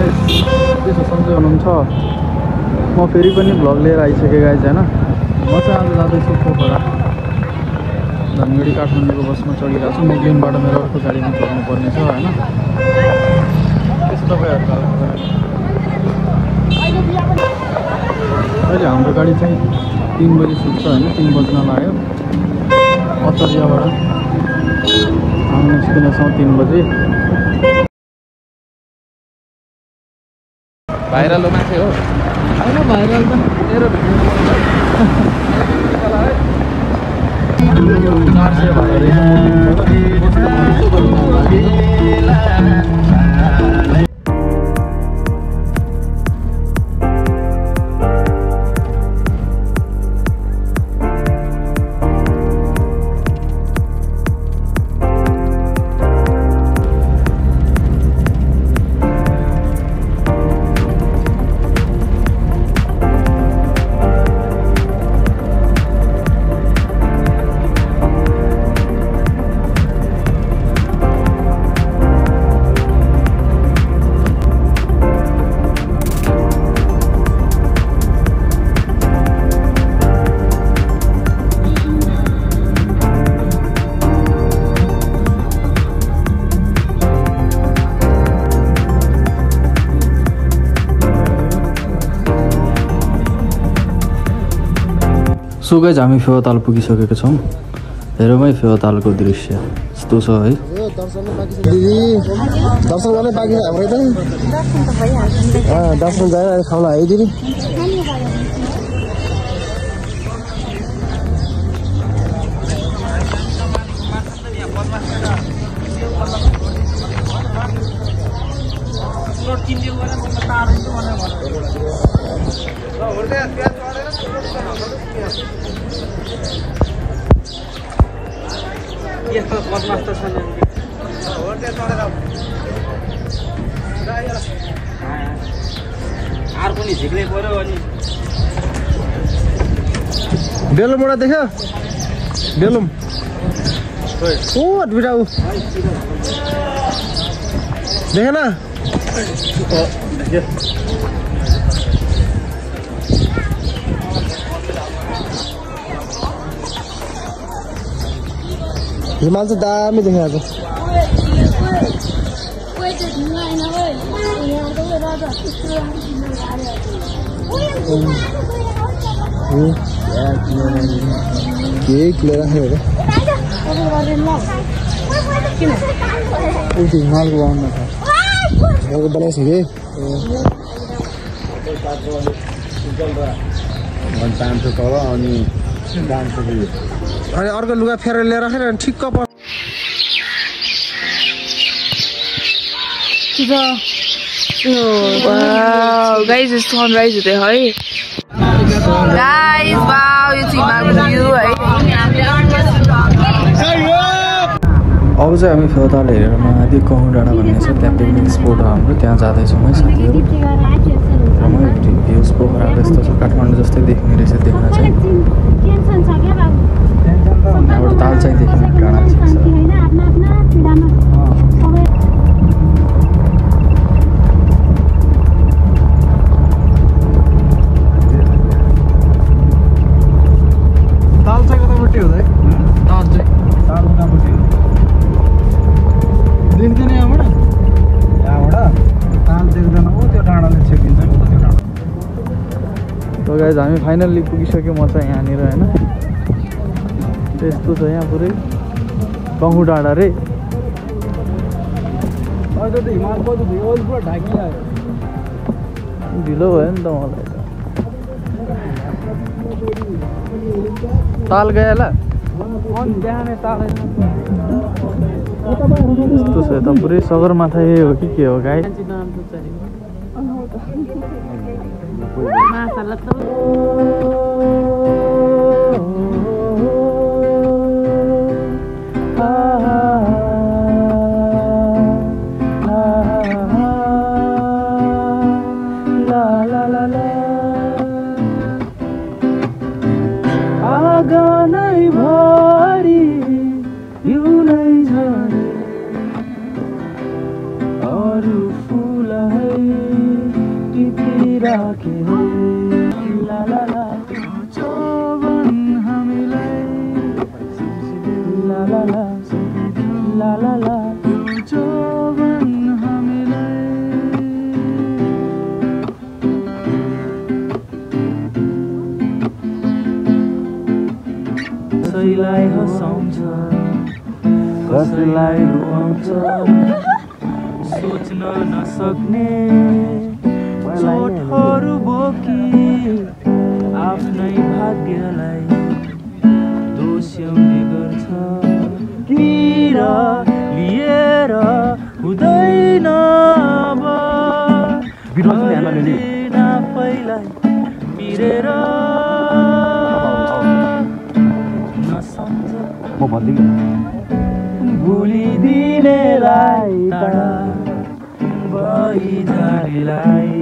guys त्यसो सन्चै हुनुहुन्छ म फेरि पनि भ्लग लिएर आइसकेँ गाइस हैन म चाहिँ आज जाँदैछु पोखरा धनगढी काठमाडौँको बसमा चढिरहेको छु मुगलिनबाट मेरो अर्को गाडीमा चढ्नु पर्ने छ हैन त्यसो तपाईहरुको अहिले हाम्रो गाडी चाहिँ 3 बजे छुट्छ हैन 3 बज्न लाग्यो अतरियाबाट हामी निस्किनेछौँ 3 बजे भाइरल मान्छे हो हैन भाइरल त तेरो भिडियो 400 भएर सो गाइस हामी फेवाताल पुगिसकेका छौँ हेरौँ है फेवातालको दृश्य यस्तो छ है दर्शन गर्ने बाँकी हाम्रो त दर्शन गएर खाउला है दिदी बेलुमबाट देख्यो बेलुम ओ बिटाउ देखेन हिमाल चाहिँ दामी देखेको केक लिएर आयो हिमालको आउनु बनाइसके जान्छु तल अनि जान्छु अनि अर्को लुगा फेरेर लिएर राखेर ठिक्क पर्छ गाइस सनराइज हुँदै है गाइस वाउ यो चाहिँ हिमालको भ्यू है अब चाहिँ हामी फेवाताल हेरेर महादेव कहु डाँडा भन्ने छ त्यहाँ पिकनिक स्पोट हो हाम्रो त्यहाँ जाँदैछौँ है साथीहरू रमाइलो भ्युज पोखराको यस्तो छ काठमाडौँ जस्तै देख्ने रहेछ देख्न चाहिँ यहाँबाट ताल चाहिँ देखिने डाँडा छ ताल चाहिँ कतापट्टि हुँदै ताल कतापट्टि देख्दैन यहाँबाट ताल देख्दैन हो त्यो डाँडाले छेकिन्छ नि त्यो डाँडा त गाइस हामी फाइनल्ली पुगिसक्यौँ म चाहिँ यहाँनिर होइन त्यस्तो छ यहाँ पुरै कहु डाँडा रे अहिले त हिमालको पुरा ढाकिरहेको ढिलो भयो नि त मलाई ताल गयो होला यस्तो छ त पुरै सगरमाथा यही हो कि के हो गाई अरू फुल है राखे ला ला ला चोबन हामीलाई ला ला ला ला ला ला चोबन हामीलाई कसैलाई हँसाउँछ कसैलाई रुवाउँछ सोच्न नसक्ने चोटहरू बोकी आफ्नै भाग्यलाई दोस्याउने गर्छ किर लिएर हुँदैन अब आफैलाई पिरेर नसम्झ भुलिदिनेलाई टाढा भइजानेलाई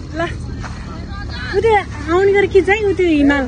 ल उतै आउने गरी कि चाहिँ उतै हिमाल